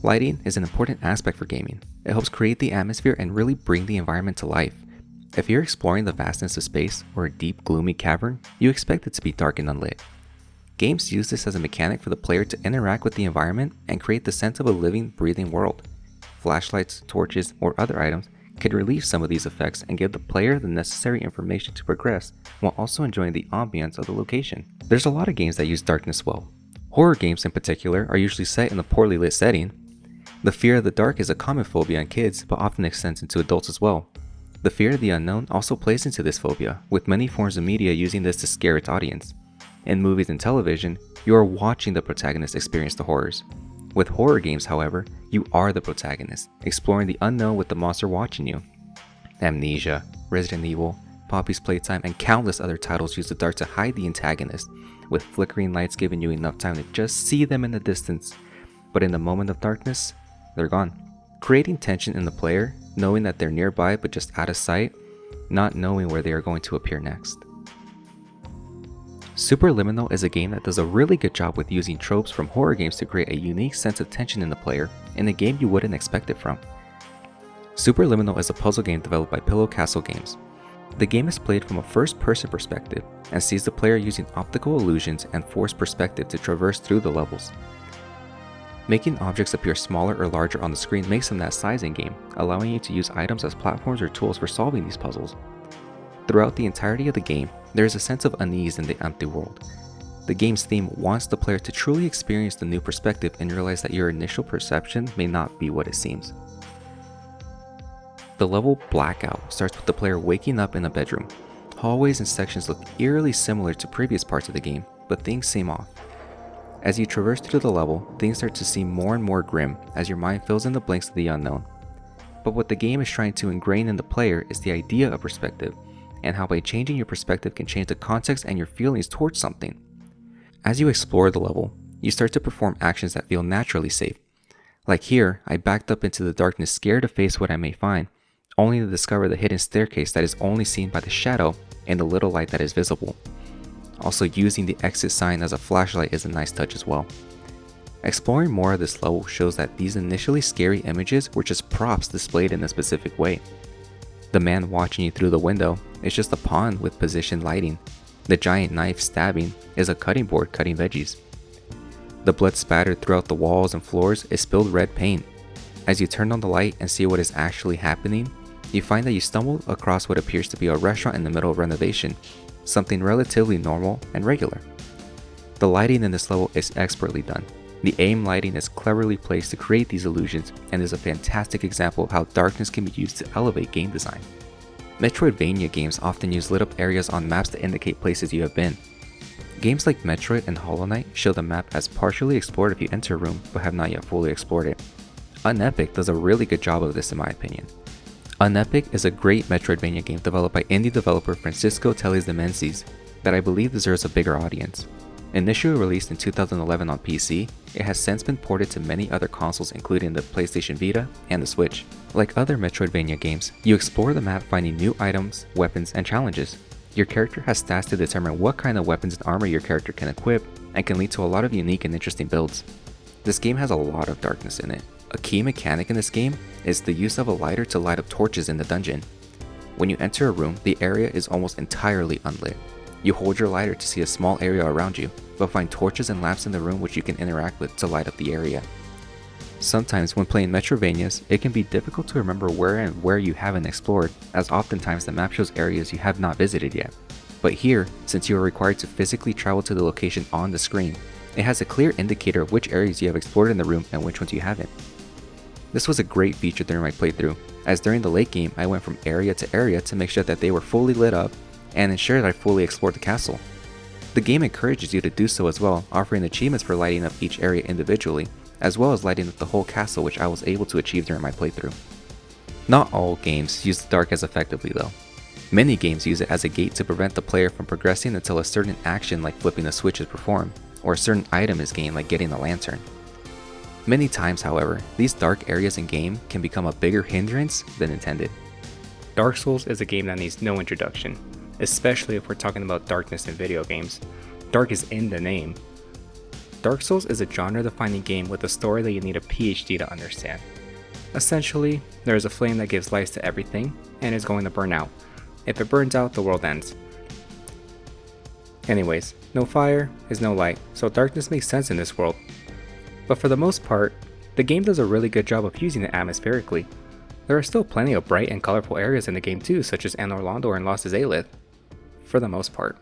Lighting is an important aspect for gaming. It helps create the atmosphere and really bring the environment to life. If you're exploring the vastness of space or a deep, gloomy cavern, you expect it to be dark and unlit. Games use this as a mechanic for the player to interact with the environment and create the sense of a living, breathing world. Flashlights, torches, or other items can relieve some of these effects and give the player the necessary information to progress while also enjoying the ambience of the location. There's a lot of games that use darkness well. Horror games in particular are usually set in a poorly lit setting. The fear of the dark is a common phobia in kids, but often extends into adults as well. The fear of the unknown also plays into this phobia, with many forms of media using this to scare its audience. In movies and television, you are watching the protagonist experience the horrors. With horror games, however, you are the protagonist, exploring the unknown with the monster watching you. Amnesia, Resident Evil, Poppy's Playtime, and countless other titles use the dark to hide the antagonist, with flickering lights giving you enough time to just see them in the distance. But in the moment of darkness, they're gone. Creating tension in the player, knowing that they're nearby but just out of sight, not knowing where they are going to appear next. Superliminal is a game that does a really good job with using tropes from horror games to create a unique sense of tension in the player in a game you wouldn't expect it from. Superliminal is a puzzle game developed by Pillow Castle Games. The game is played from a first-person perspective and sees the player using optical illusions and forced perspective to traverse through the levels. Making objects appear smaller or larger on the screen makes them that size in game, allowing you to use items as platforms or tools for solving these puzzles. Throughout the entirety of the game, there is a sense of unease in the empty world. The game's theme wants the player to truly experience the new perspective and realize that your initial perception may not be what it seems. The level Blackout starts with the player waking up in a bedroom. Hallways and sections look eerily similar to previous parts of the game, but things seem off. As you traverse through the level, things start to seem more and more grim as your mind fills in the blanks of the unknown. But what the game is trying to ingrain in the player is the idea of perspective, and how by changing your perspective can change the context and your feelings towards something. As you explore the level, you start to perform actions that feel naturally safe. Like here, I backed up into the darkness scared to face what I may find, only to discover the hidden staircase that is only seen by the shadow and the little light that is visible. Also, using the exit sign as a flashlight is a nice touch as well. Exploring more of this level shows that these initially scary images were just props displayed in a specific way. The man watching you through the window is just a pawn with positioned lighting. The giant knife stabbing is a cutting board cutting veggies. The blood spattered throughout the walls and floors is spilled red paint. As you turn on the light and see what is actually happening, you find that you stumble across what appears to be a restaurant in the middle of renovation, something relatively normal and regular. The lighting in this level is expertly done. The aim lighting is cleverly placed to create these illusions and is a fantastic example of how darkness can be used to elevate game design. Metroidvania games often use lit up areas on maps to indicate places you have been. Games like Metroid and Hollow Knight show the map as partially explored if you enter a room but have not yet fully explored it. Unepic does a really good job of this in my opinion. Unepic is a great Metroidvania game developed by indie developer Francisco Teles de Menzies that I believe deserves a bigger audience. Initially released in 2011 on PC, it has since been ported to many other consoles including the PlayStation Vita and the Switch. Like other Metroidvania games, you explore the map finding new items, weapons, and challenges. Your character has stats to determine what kind of weapons and armor your character can equip, and can lead to a lot of unique and interesting builds. This game has a lot of darkness in it. A key mechanic in this game is the use of a lighter to light up torches in the dungeon. When you enter a room, the area is almost entirely unlit. You hold your lighter to see a small area around you, but find torches and lamps in the room which you can interact with to light up the area. Sometimes when playing Metrovanias, it can be difficult to remember where you haven't explored, as oftentimes the map shows areas you have not visited yet. But here, since you are required to physically travel to the location on the screen, it has a clear indicator of which areas you have explored in the room and which ones you haven't. This was a great feature during my playthrough, as during the late game I went from area to area to make sure that they were fully lit up and ensure that I fully explored the castle. The game encourages you to do so as well, offering achievements for lighting up each area individually, as well as lighting up the whole castle, which I was able to achieve during my playthrough. Not all games use the dark as effectively though. Many games use it as a gate to prevent the player from progressing until a certain action like flipping a switch is performed, or a certain item is gained like getting a lantern. Many times, however, these dark areas in game can become a bigger hindrance than intended. Dark Souls is a game that needs no introduction, especially if we're talking about darkness in video games. Dark is in the name. Dark Souls is a genre-defining game with a story that you need a PhD to understand. Essentially, there is a flame that gives life to everything and is going to burn out. If it burns out, the world ends. Anyways, no fire is no light, so darkness makes sense in this world. But for the most part, the game does a really good job of using it atmospherically. There are still plenty of bright and colorful areas in the game too, such as Anor Londo and Lost Azalith, for the most part.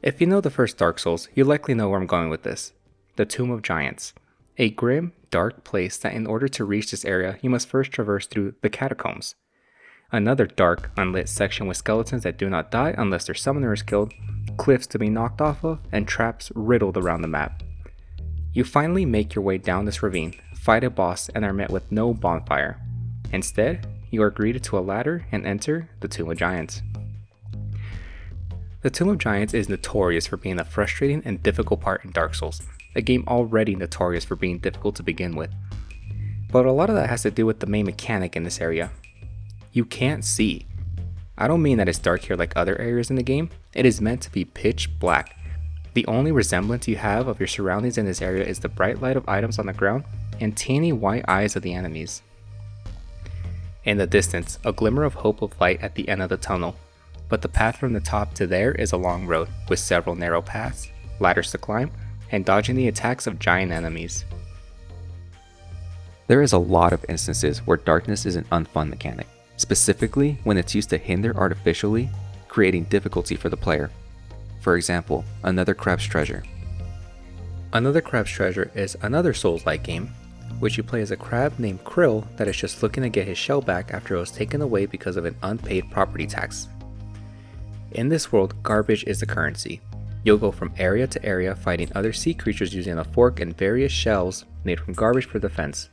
If you know the first Dark Souls, you likely know where I'm going with this. The Tomb of Giants. A grim, dark place that in order to reach this area, you must first traverse through the catacombs. Another dark, unlit section with skeletons that do not die unless their summoner is killed, cliffs to be knocked off of, and traps riddled around the map. You finally make your way down this ravine, fight a boss, and are met with no bonfire. Instead, you are greeted to a ladder and enter the Tomb of Giants. The Tomb of Giants is notorious for being a frustrating and difficult part in Dark Souls, a game already notorious for being difficult to begin with. But a lot of that has to do with the main mechanic in this area. You can't see. I don't mean that it's dark here like other areas in the game, it is meant to be pitch black. The only resemblance you have of your surroundings in this area is the bright light of items on the ground and teeny white eyes of the enemies. In the distance, a glimmer of hope of light at the end of the tunnel, but the path from the top to there is a long road with several narrow paths, ladders to climb, and dodging the attacks of giant enemies. There is a lot of instances where darkness is an unfun mechanic, specifically when it's used to hinder artificially, creating difficulty for the player. For example, Another Crab's Treasure. Another Crab's Treasure is another Souls-like game, which you play as a crab named Krill that is just looking to get his shell back after it was taken away because of an unpaid property tax. In this world, garbage is the currency. You'll go from area to area fighting other sea creatures using a fork and various shells made from garbage for defense.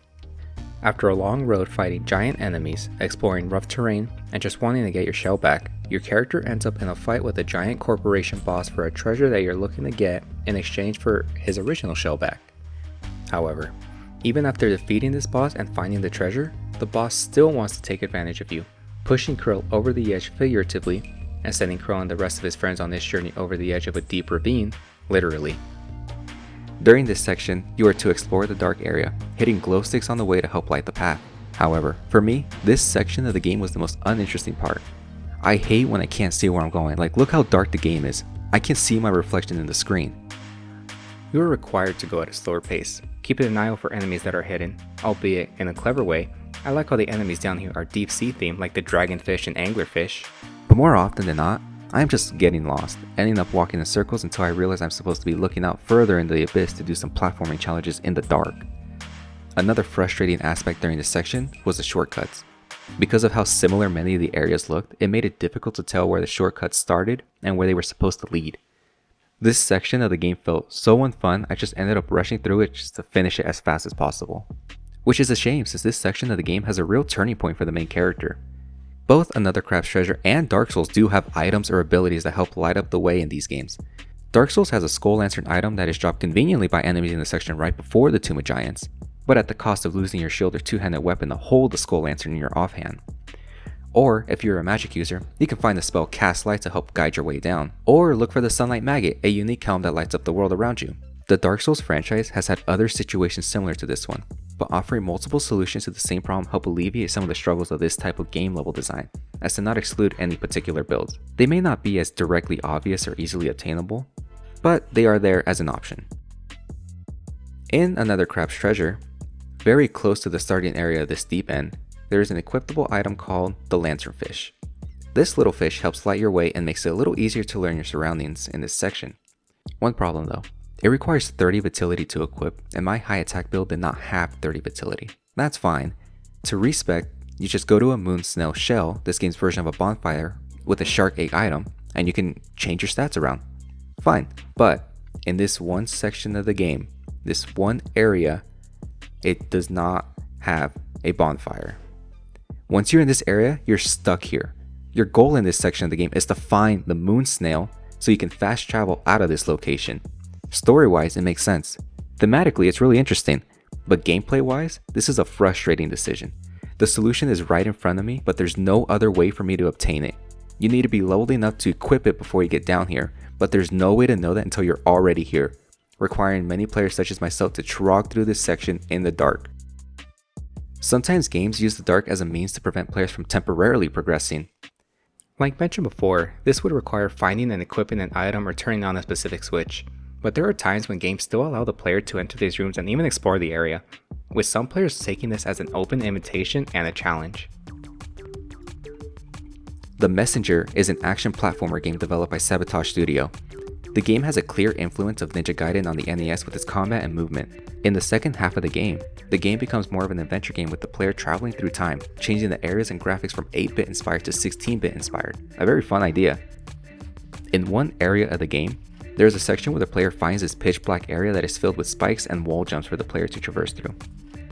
After a long road fighting giant enemies, exploring rough terrain, and just wanting to get your shell back, your character ends up in a fight with a giant corporation boss for a treasure that you're looking to get in exchange for his original shell back. However, even after defeating this boss and finding the treasure, the boss still wants to take advantage of you, pushing Krill over the edge figuratively, and sending Krill and the rest of his friends on this journey over the edge of a deep ravine, literally. During this section, you are to explore the dark area, hitting glow sticks on the way to help light the path. However, for me, this section of the game was the most uninteresting part. I hate when I can't see where I'm going, like look how dark the game is. I can see my reflection in the screen. You are required to go at a slower pace, keeping an eye out for enemies that are hidden, albeit in a clever way. I like how the enemies down here are deep sea themed like the dragonfish and anglerfish. But more often than not, I am just getting lost, ending up walking in circles until I realize I'm supposed to be looking out further into the abyss to do some platforming challenges in the dark. Another frustrating aspect during this section was the shortcuts. Because of how similar many of the areas looked, it made it difficult to tell where the shortcuts started and where they were supposed to lead. This section of the game felt so unfun, I just ended up rushing through it just to finish it as fast as possible. Which is a shame since this section of the game has a real turning point for the main character. Both Another Crab's Treasure and Dark Souls do have items or abilities that help light up the way in these games. Dark Souls has a Skull Lantern item that is dropped conveniently by enemies in the section right before the Tomb of Giants, but at the cost of losing your shield or two-handed weapon to hold the Skull Lantern in your offhand. Or, if you're a magic user, you can find the spell Cast Light to help guide your way down, or look for the Sunlight Maggot, a unique helm that lights up the world around you. The Dark Souls franchise has had other situations similar to this one, but offering multiple solutions to the same problem help alleviate some of the struggles of this type of game level design, as to not exclude any particular builds. They may not be as directly obvious or easily obtainable, but they are there as an option. In Another Crab's Treasure, very close to the starting area of this deep end, there is an equipable item called the Lanternfish. This little fish helps light your way and makes it a little easier to learn your surroundings in this section. One problem though, it requires 30 vitality to equip, and my high attack build did not have 30 vitality. That's fine. To respec, you just go to a moon snail shell, this game's version of a bonfire, with a shark egg item, and you can change your stats around. Fine, but in this one section of the game, this one area, it does not have a bonfire. Once you're in this area, you're stuck here. Your goal in this section of the game is to find the moon snail so you can fast travel out of this location. Story-wise, it makes sense. Thematically, it's really interesting, but gameplay-wise, this is a frustrating decision. The solution is right in front of me, but there's no other way for me to obtain it. You need to be leveled enough to equip it before you get down here, but there's no way to know that until you're already here. requiring many players such as myself to trog through this section in the dark. Sometimes games use the dark as a means to prevent players from temporarily progressing. Like mentioned before, this would require finding and equipping an item or turning on a specific switch, but there are times when games still allow the player to enter these rooms and even explore the area, with some players taking this as an open invitation and a challenge. The Messenger is an action platformer game developed by Sabotage Studio. The game has a clear influence of Ninja Gaiden on the NES with its combat and movement. In the second half of the game becomes more of an adventure game with the player traveling through time, changing the areas and graphics from 8-bit inspired to 16-bit inspired. A very fun idea. In one area of the game, there is a section where the player finds this pitch black area that is filled with spikes and wall jumps for the player to traverse through.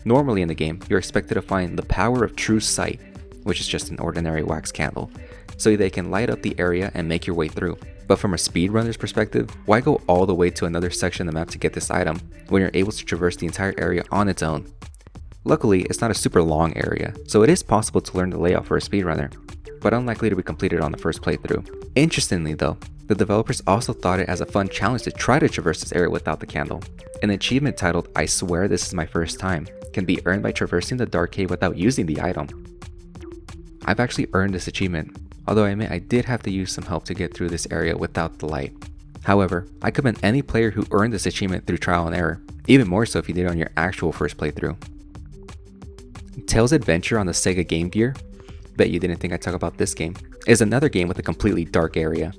Normally in the game, you're expected to find the power of true sight, which is just an ordinary wax candle, so they can light up the area and make your way through. But from a speedrunner's perspective, why go all the way to another section of the map to get this item when you're able to traverse the entire area on its own? Luckily, it's not a super long area, so it is possible to learn the layout for a speedrunner, but unlikely to be completed on the first playthrough. Interestingly though, the developers also thought it as a fun challenge to try to traverse this area without the candle. An achievement titled "I swear this is my first time" can be earned by traversing the dark cave without using the item. I've actually earned this achievement, although I admit I did have to use some help to get through this area without the light. However, I commend any player who earned this achievement through trial and error, even more so if you did it on your actual first playthrough. Tails Adventure on the Sega Game Gear, bet you didn't think I'd talk about this game, is another game with a completely dark area.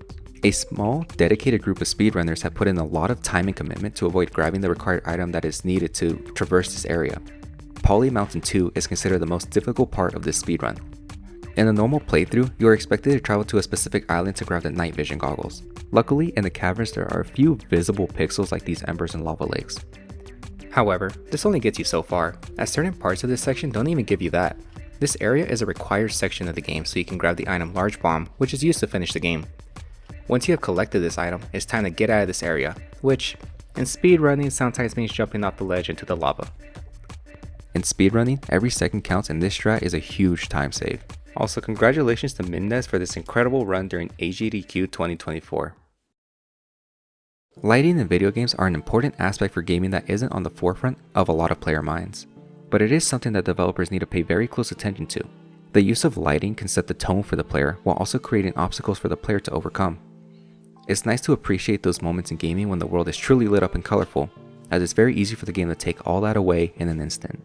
A small, dedicated group of speedrunners have put in a lot of time and commitment to avoid grabbing the required item that is needed to traverse this area. Poly Mountain 2 is considered the most difficult part of this speedrun. In a normal playthrough, you are expected to travel to a specific island to grab the night vision goggles. Luckily, in the caverns there are a few visible pixels like these embers and lava lakes. However, this only gets you so far, as certain parts of this section don't even give you that. This area is a required section of the game so you can grab the item Large Bomb, which is used to finish the game. Once you have collected this item, it's time to get out of this area, which, in speedrunning, sometimes means jumping off the ledge into the lava. In speedrunning, every second counts and this strat is a huge time save. Also, congratulations to Mendez for this incredible run during AGDQ 2024. Lighting in video games are an important aspect for gaming that isn't on the forefront of a lot of player minds, but it is something that developers need to pay very close attention to. The use of lighting can set the tone for the player while also creating obstacles for the player to overcome. It's nice to appreciate those moments in gaming when the world is truly lit up and colorful, as it's very easy for the game to take all that away in an instant.